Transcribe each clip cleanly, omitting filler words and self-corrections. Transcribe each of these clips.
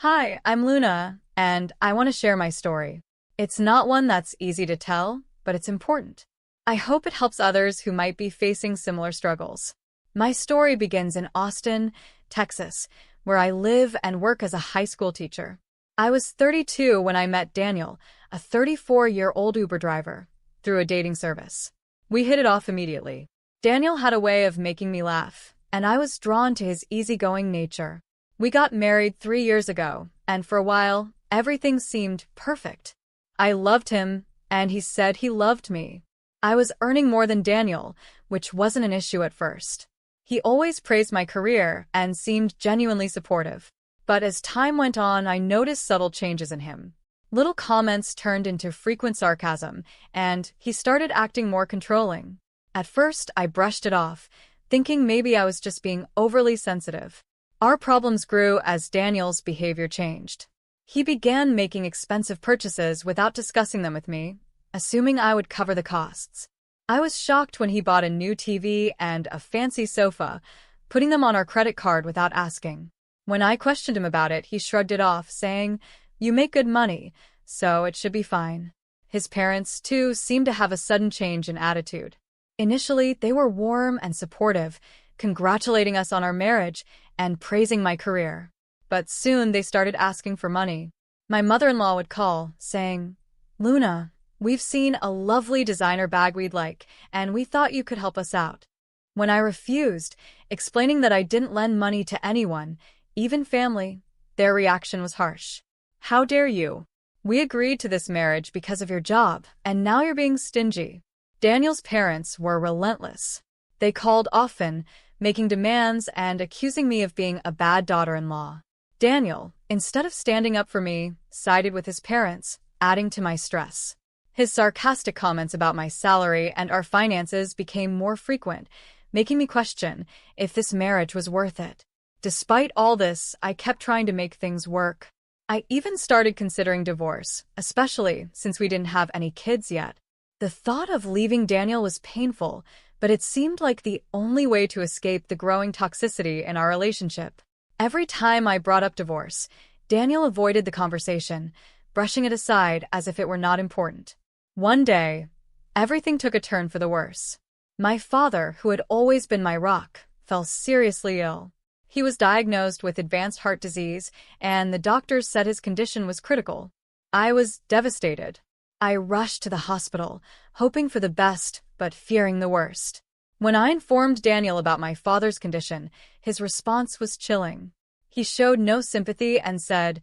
Hi, I'm Luna, and I want to share my story. It's not one that's easy to tell, but it's important. I hope it helps others who might be facing similar struggles. My story begins in Austin, Texas, where I live and work as a high school teacher. I was 32 when I met Daniel, a 34-year-old Uber driver, through a dating service. We hit it off immediately. Daniel had a way of making me laugh, and I was drawn to his easygoing nature. We got married 3 years ago, and for a while, everything seemed perfect. I loved him, and he said he loved me. I was earning more than Daniel, which wasn't an issue at first. He always praised my career and seemed genuinely supportive. But as time went on, I noticed subtle changes in him. Little comments turned into frequent sarcasm, and he started acting more controlling. At first, I brushed it off, thinking maybe I was just being overly sensitive. Our problems grew as Daniel's behavior changed. He began making expensive purchases without discussing them with me, assuming I would cover the costs. I was shocked when he bought a new TV and a fancy sofa, putting them on our credit card without asking. When I questioned him about it, he shrugged it off, saying, "You make good money, so it should be fine." His parents, too, seemed to have a sudden change in attitude. Initially, they were warm and supportive, congratulating us on our marriage and praising my career. But soon they started asking for money. My mother-in-law would call, saying, "Luna, we've seen a lovely designer bag we'd like, and we thought you could help us out." When I refused, explaining that I didn't lend money to anyone, even family, their reaction was harsh. "How dare you? We agreed to this marriage because of your job, and now you're being stingy." Daniel's parents were relentless. They called often, making demands and accusing me of being a bad daughter-in-law. Daniel, instead of standing up for me, sided with his parents, adding to my stress. His sarcastic comments about my salary and our finances became more frequent, making me question if this marriage was worth it. Despite all this, I kept trying to make things work. I even started considering divorce, especially since we didn't have any kids yet. The thought of leaving Daniel was painful, but it seemed like the only way to escape the growing toxicity in our relationship. Every time I brought up divorce, Daniel avoided the conversation, brushing it aside as if it were not important. One day, everything took a turn for the worse. My father, who had always been my rock, fell seriously ill. He was diagnosed with advanced heart disease, and the doctors said his condition was critical. I was devastated. I rushed to the hospital, hoping for the best, but fearing the worst. When I informed Daniel about my father's condition, his response was chilling. He showed no sympathy and said,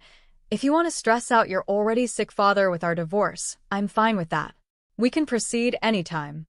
"If you want to stress out your already sick father with our divorce, I'm fine with that. We can proceed anytime."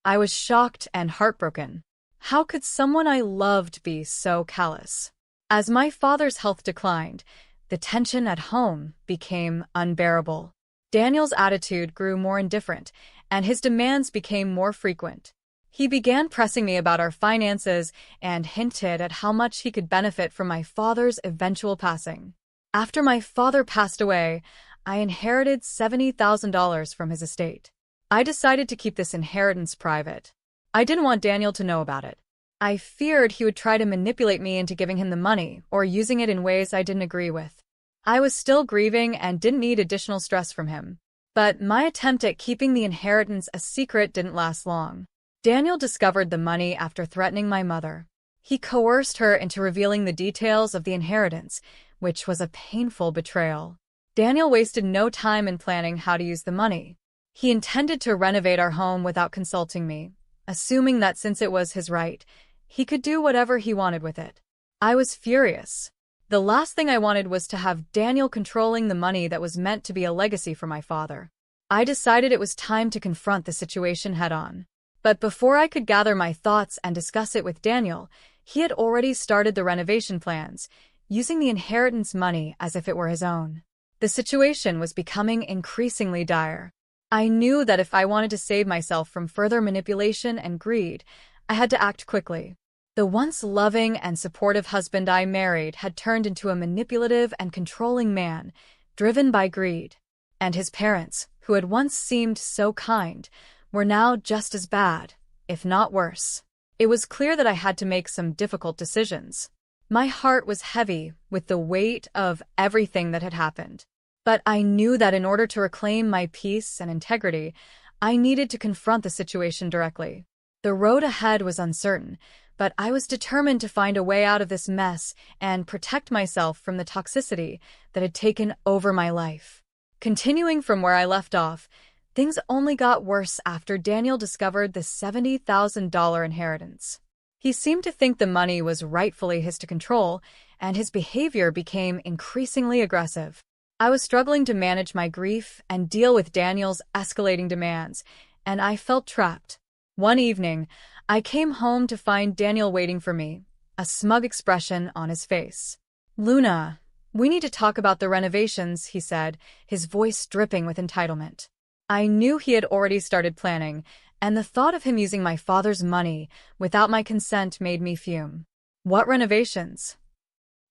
I was shocked and heartbroken. How could someone I loved be so callous? As my father's health declined, the tension at home became unbearable. Daniel's attitude grew more indifferent, and his demands became more frequent. He began pressing me about our finances and hinted at how much he could benefit from my father's eventual passing. After my father passed away, I inherited $70,000 from his estate. I decided to keep this inheritance private. I didn't want Daniel to know about it. I feared he would try to manipulate me into giving him the money or using it in ways I didn't agree with. I was still grieving and didn't need additional stress from him. But my attempt at keeping the inheritance a secret didn't last long. Daniel discovered the money after threatening my mother. He coerced her into revealing the details of the inheritance, which was a painful betrayal. Daniel wasted no time in planning how to use the money. He intended to renovate our home without consulting me, assuming that since it was his right, he could do whatever he wanted with it. I was furious. The last thing I wanted was to have Daniel controlling the money that was meant to be a legacy for my father. I decided it was time to confront the situation head-on. But before I could gather my thoughts and discuss it with Daniel, he had already started the renovation plans, using the inheritance money as if it were his own. The situation was becoming increasingly dire. I knew that if I wanted to save myself from further manipulation and greed, I had to act quickly. The once loving and supportive husband I married had turned into a manipulative and controlling man, driven by greed. And his parents, who had once seemed so kind, were now just as bad, if not worse. It was clear that I had to make some difficult decisions. My heart was heavy with the weight of everything that had happened. But I knew that in order to reclaim my peace and integrity, I needed to confront the situation directly. The road ahead was uncertain, but I was determined to find a way out of this mess and protect myself from the toxicity that had taken over my life. Continuing from where I left off, things only got worse after Daniel discovered the $70,000 inheritance. He seemed to think the money was rightfully his to control, and his behavior became increasingly aggressive. I was struggling to manage my grief and deal with Daniel's escalating demands, and I felt trapped. One evening, I came home to find Daniel waiting for me, a smug expression on his face. "Luna, we need to talk about the renovations," he said, his voice dripping with entitlement. I knew he had already started planning, and the thought of him using my father's money without my consent made me fume. "What renovations?"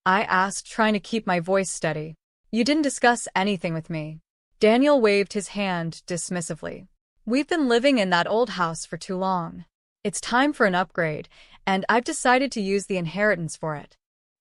I asked, trying to keep my voice steady. "You didn't discuss anything with me." Daniel waved his hand dismissively. "We've been living in that old house for too long. It's time for an upgrade, and I've decided to use the inheritance for it."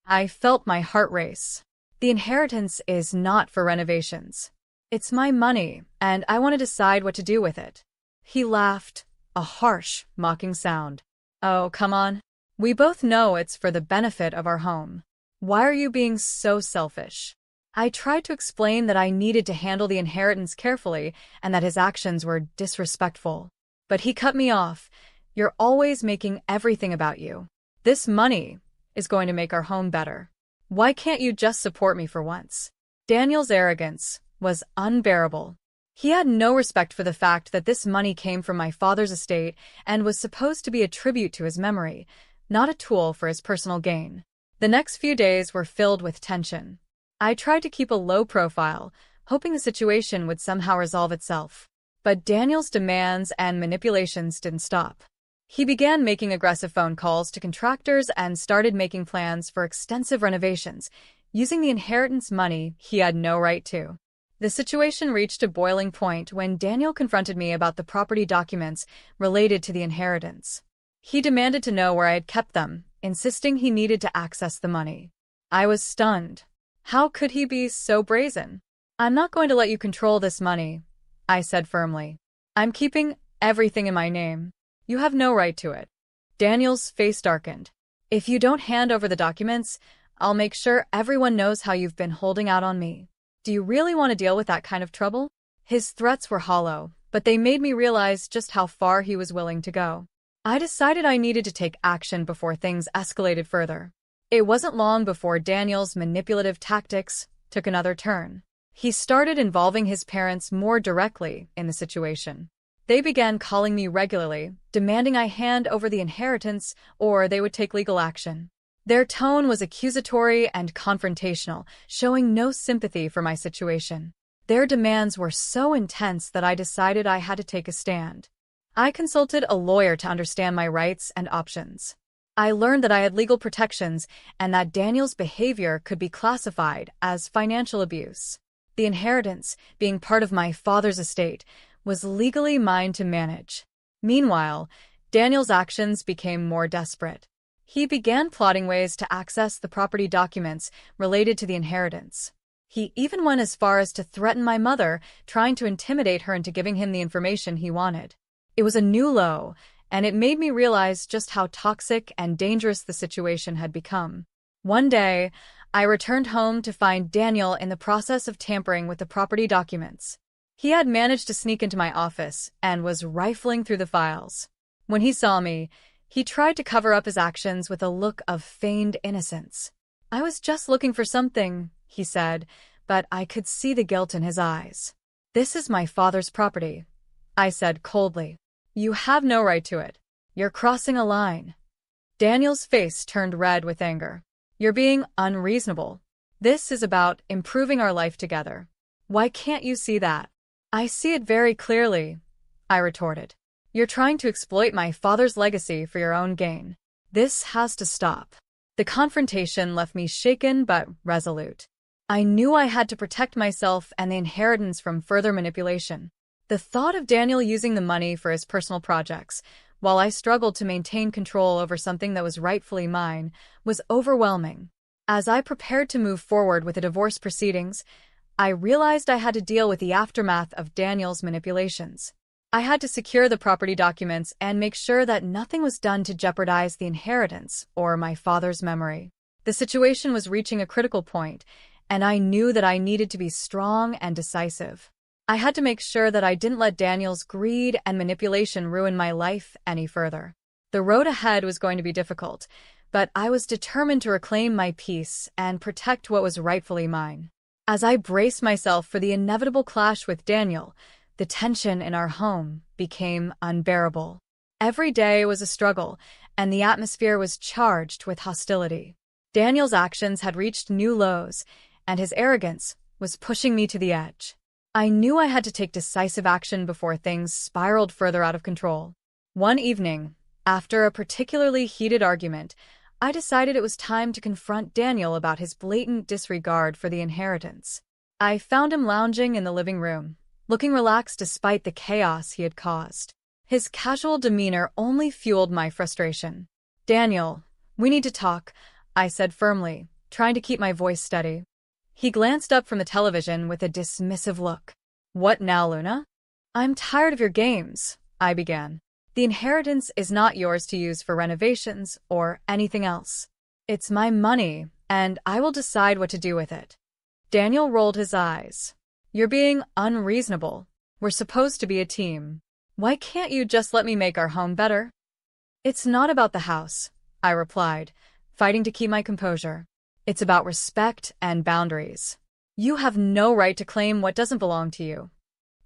I felt my heart race. The inheritance is not for renovations. It's my money, and I want to decide what to do with it. He laughed, a harsh, mocking sound. "Oh, come on. We both know it's for the benefit of our home. Why are you being so selfish?" I tried to explain that I needed to handle the inheritance carefully and that his actions were disrespectful. But he cut me off. "You're always making everything about you. This money is going to make our home better. Why can't you just support me for once?" Daniel's arrogance was unbearable. He had no respect for the fact that this money came from my father's estate and was supposed to be a tribute to his memory, not a tool for his personal gain. The next few days were filled with tension. I tried to keep a low profile, hoping the situation would somehow resolve itself. But Daniel's demands and manipulations didn't stop. He began making aggressive phone calls to contractors and started making plans for extensive renovations, using the inheritance money he had no right to. The situation reached a boiling point when Daniel confronted me about the property documents related to the inheritance. He demanded to know where I had kept them, insisting he needed to access the money. I was stunned. How could he be so brazen? "I'm not going to let you control this money," I said firmly. "I'm keeping everything in my name. You have no right to it." Daniel's face darkened. "If you don't hand over the documents, I'll make sure everyone knows how you've been holding out on me. Do you really want to deal with that kind of trouble?" His threats were hollow, but they made me realize just how far he was willing to go. I decided I needed to take action before things escalated further. It wasn't long before Daniel's manipulative tactics took another turn. He started involving his parents more directly in the situation. They began calling me regularly, demanding I hand over the inheritance or they would take legal action. Their tone was accusatory and confrontational, showing no sympathy for my situation. Their demands were so intense that I decided I had to take a stand. I consulted a lawyer to understand my rights and options. I learned that I had legal protections and that Daniel's behavior could be classified as financial abuse. The inheritance, being part of my father's estate, was legally mine to manage. Meanwhile, Daniel's actions became more desperate. He began plotting ways to access the property documents related to the inheritance. He even went as far as to threaten my mother, trying to intimidate her into giving him the information he wanted. It was a new low, and it made me realize just how toxic and dangerous the situation had become. One day, I returned home to find Daniel in the process of tampering with the property documents. He had managed to sneak into my office and was rifling through the files. When he saw me, he tried to cover up his actions with a look of feigned innocence. "I was just looking for something," he said, but I could see the guilt in his eyes. "This is my father's property," I said coldly. "You have no right to it. You're crossing a line." Daniel's face turned red with anger. "You're being unreasonable. This is about improving our life together. Why can't you see that?" "I see it very clearly," I retorted. "You're trying to exploit my father's legacy for your own gain. This has to stop." The confrontation left me shaken but resolute. I knew I had to protect myself and the inheritance from further manipulation. The thought of Daniel using the money for his personal projects while I struggled to maintain control over something that was rightfully mine, was overwhelming. As I prepared to move forward with the divorce proceedings, I realized I had to deal with the aftermath of Daniel's manipulations. I had to secure the property documents and make sure that nothing was done to jeopardize the inheritance or my father's memory. The situation was reaching a critical point, and I knew that I needed to be strong and decisive. I had to make sure that I didn't let Daniel's greed and manipulation ruin my life any further. The road ahead was going to be difficult, but I was determined to reclaim my peace and protect what was rightfully mine. As I braced myself for the inevitable clash with Daniel, the tension in our home became unbearable. Every day was a struggle, and the atmosphere was charged with hostility. Daniel's actions had reached new lows, and his arrogance was pushing me to the edge. I knew I had to take decisive action before things spiraled further out of control. One evening, after a particularly heated argument, I decided it was time to confront Daniel about his blatant disregard for the inheritance. I found him lounging in the living room, looking relaxed despite the chaos he had caused. His casual demeanor only fueled my frustration. "Daniel, we need to talk," I said firmly, trying to keep my voice steady. He glanced up from the television with a dismissive look. "What now, Luna?" "I'm tired of your games," I began. "The inheritance is not yours to use for renovations or anything else. It's my money, and I will decide what to do with it." Daniel rolled his eyes. "You're being unreasonable. We're supposed to be a team. Why can't you just let me make our home better?" "It's not about the house," I replied, fighting to keep my composure. "It's about respect and boundaries. You have no right to claim what doesn't belong to you."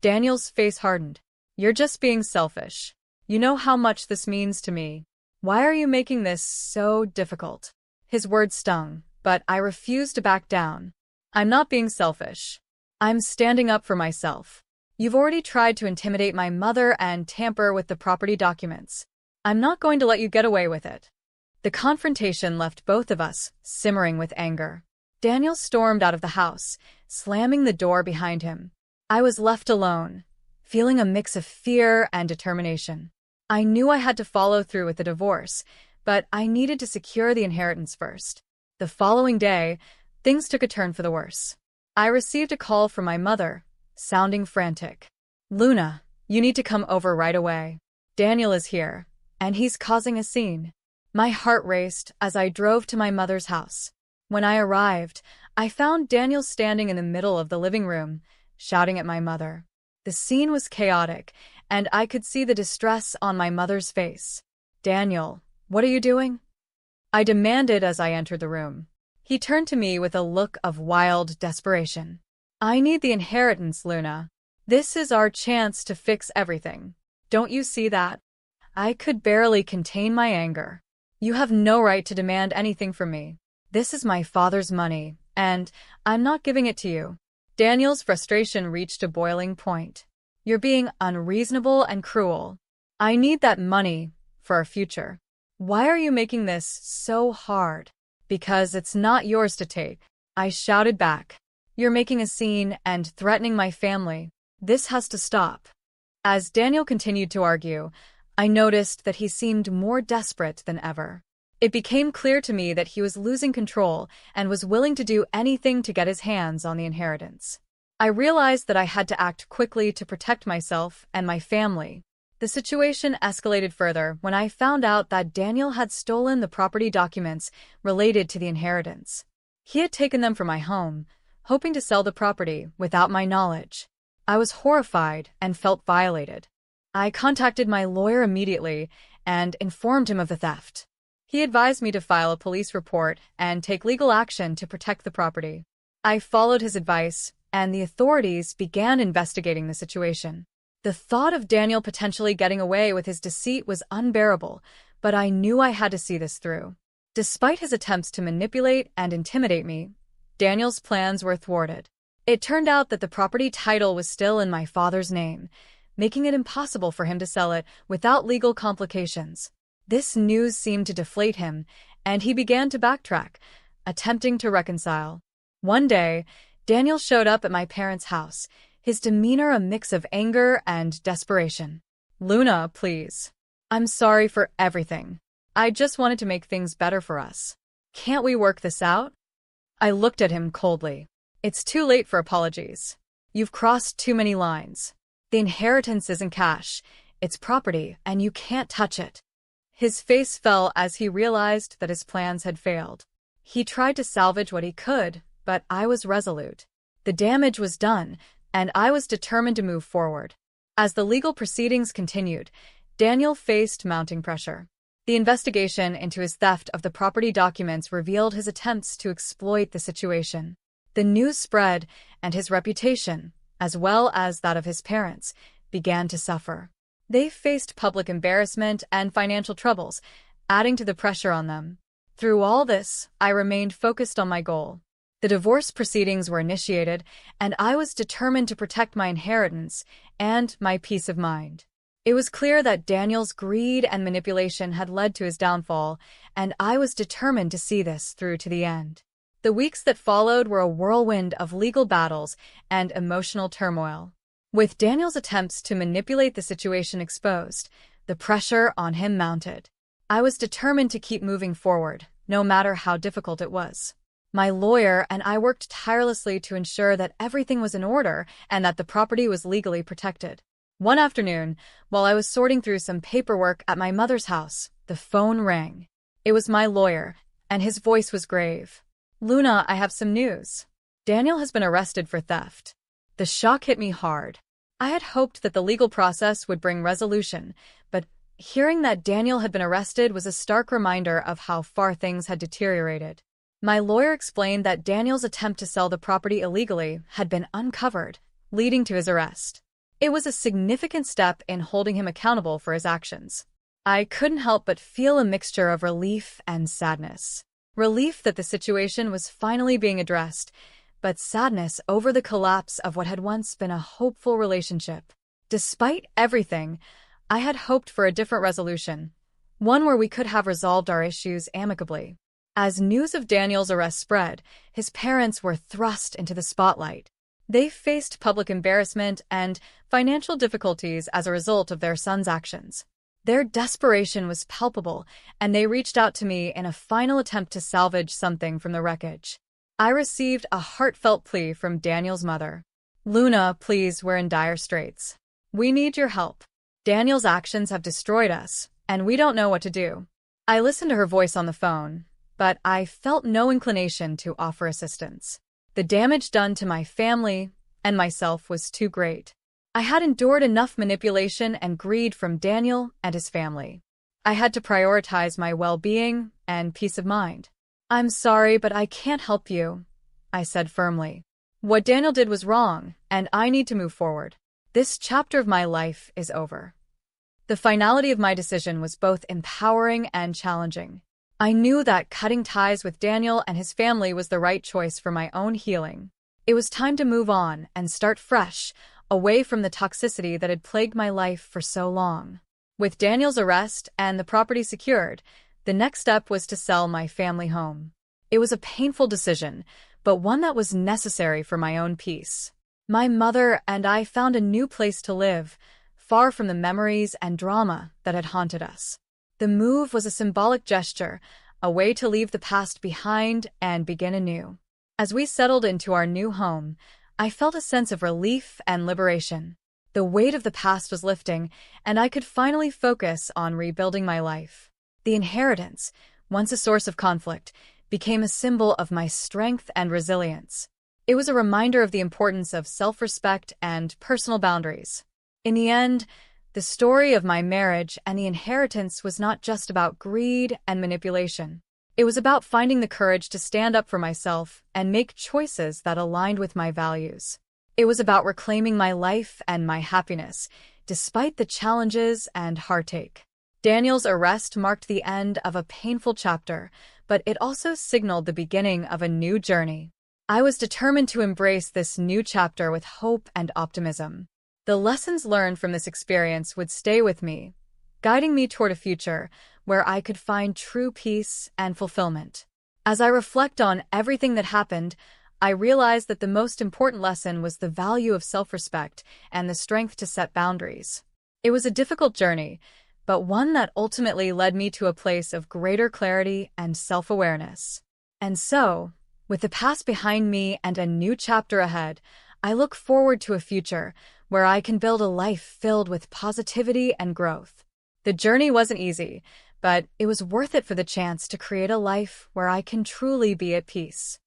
Daniel's face hardened. "You're just being selfish. You know how much this means to me. Why are you making this so difficult?" His words stung, but I refused to back down. "I'm not being selfish. I'm standing up for myself. You've already tried to intimidate my mother and tamper with the property documents. I'm not going to let you get away with it." The confrontation left both of us simmering with anger. Daniel stormed out of the house, slamming the door behind him. I was left alone, feeling a mix of fear and determination. I knew I had to follow through with the divorce, but I needed to secure the inheritance first. The following day, things took a turn for the worse. I received a call from my mother, sounding frantic. "Luna, you need to come over right away. Daniel is here, and he's causing a scene." My heart raced as I drove to my mother's house. When I arrived, I found Daniel standing in the middle of the living room, shouting at my mother. The scene was chaotic, and I could see the distress on my mother's face. "Daniel, what are you doing?" I demanded as I entered the room. He turned to me with a look of wild desperation. "I need the inheritance, Luna. This is our chance to fix everything. Don't you see that?" I could barely contain my anger. "You have no right to demand anything from me. This is my father's money, and I'm not giving it to you." Daniel's frustration reached a boiling point. "You're being unreasonable and cruel. I need that money for our future. Why are you making this so hard?" "Because it's not yours to take," I shouted back. "You're making a scene and threatening my family. This has to stop." As Daniel continued to argue, I noticed that he seemed more desperate than ever. It became clear to me that he was losing control and was willing to do anything to get his hands on the inheritance. I realized that I had to act quickly to protect myself and my family. The situation escalated further when I found out that Daniel had stolen the property documents related to the inheritance. He had taken them from my home, hoping to sell the property without my knowledge. I was horrified and felt violated. I contacted my lawyer immediately and informed him of the theft. He advised me to file a police report and take legal action to protect the property. I followed his advice, and the authorities began investigating the situation. The thought of Daniel potentially getting away with his deceit was unbearable, but I knew I had to see this through. Despite his attempts to manipulate and intimidate me, Daniel's plans were thwarted. It turned out that the property title was still in my father's name, making it impossible for him to sell it without legal complications. This news seemed to deflate him, and he began to backtrack, attempting to reconcile. One day, Daniel showed up at my parents' house, his demeanor a mix of anger and desperation. "Luna, please. I'm sorry for everything. I just wanted to make things better for us. Can't we work this out? I looked at him coldly. It's too late for apologies. You've crossed too many lines. The inheritance isn't cash. It's property, and you can't touch it. His face fell as he realized that his plans had failed. He tried to salvage what he could, but I was resolute. The damage was done, and I was determined to move forward. As the legal proceedings continued, Daniel faced mounting pressure. The investigation into his theft of the property documents revealed his attempts to exploit the situation. The news spread, and his reputation, as well as that of his parents, began to suffer. They faced public embarrassment and financial troubles, adding to the pressure on them. Through all this, I remained focused on my goal. The divorce proceedings were initiated, and I was determined to protect my inheritance and my peace of mind. It was clear that Daniel's greed and manipulation had led to his downfall, and I was determined to see this through to the end. The weeks that followed were a whirlwind of legal battles and emotional turmoil. With Daniel's attempts to manipulate the situation exposed, the pressure on him mounted. I was determined to keep moving forward, no matter how difficult it was. My lawyer and I worked tirelessly to ensure that everything was in order and that the property was legally protected. One afternoon, while I was sorting through some paperwork at my mother's house, the phone rang. It was my lawyer, and his voice was grave. "Luna, I have some news. Daniel has been arrested for theft." The shock hit me hard. I had hoped that the legal process would bring resolution, but hearing that Daniel had been arrested was a stark reminder of how far things had deteriorated. My lawyer explained that Daniel's attempt to sell the property illegally had been uncovered, leading to his arrest. It was a significant step in holding him accountable for his actions. I couldn't help but feel a mixture of relief and sadness. Relief that the situation was finally being addressed, but sadness over the collapse of what had once been a hopeful relationship. Despite everything, I had hoped for a different resolution, one where we could have resolved our issues amicably. As news of Daniel's arrest spread, his parents were thrust into the spotlight. They faced public embarrassment and financial difficulties as a result of their son's actions. Their desperation was palpable, and they reached out to me in a final attempt to salvage something from the wreckage. I received a heartfelt plea from Daniel's mother. "Luna, please, we're in dire straits. We need your help. Daniel's actions have destroyed us, and we don't know what to do." I listened to her voice on the phone, but I felt no inclination to offer assistance. The damage done to my family and myself was too great. I had endured enough manipulation and greed from Daniel and his family. I had to prioritize my well-being and peace of mind. "I'm sorry, but I can't help you," I said firmly. "What Daniel did was wrong, and I need to move forward. This chapter of my life is over." The finality of my decision was both empowering and challenging. I knew that cutting ties with Daniel and his family was the right choice for my own healing. It was time to move on and start fresh, away from the toxicity that had plagued my life for so long. With Daniel's arrest and the property secured, the next step was to sell my family home. It was a painful decision, but one that was necessary for my own peace. My mother and I found a new place to live, far from the memories and drama that had haunted us. The move was a symbolic gesture, a way to leave the past behind and begin anew. As we settled into our new home, I felt a sense of relief and liberation. The weight of the past was lifting, and I could finally focus on rebuilding my life. The inheritance, once a source of conflict, became a symbol of my strength and resilience. It was a reminder of the importance of self-respect and personal boundaries. In the end, the story of my marriage and the inheritance was not just about greed and manipulation. It was about finding the courage to stand up for myself and make choices that aligned with my values. It was about reclaiming my life and my happiness, despite the challenges and heartache. Daniel's arrest marked the end of a painful chapter, but it also signaled the beginning of a new journey. I was determined to embrace this new chapter with hope and optimism. The lessons learned from this experience would stay with me, guiding me toward a future where I could find true peace and fulfillment. As I reflect on everything that happened, I realized that the most important lesson was the value of self-respect and the strength to set boundaries. It was a difficult journey, but one that ultimately led me to a place of greater clarity and self-awareness. And so, with the past behind me and a new chapter ahead, I look forward to a future where I can build a life filled with positivity and growth. The journey wasn't easy, but it was worth it for the chance to create a life where I can truly be at peace.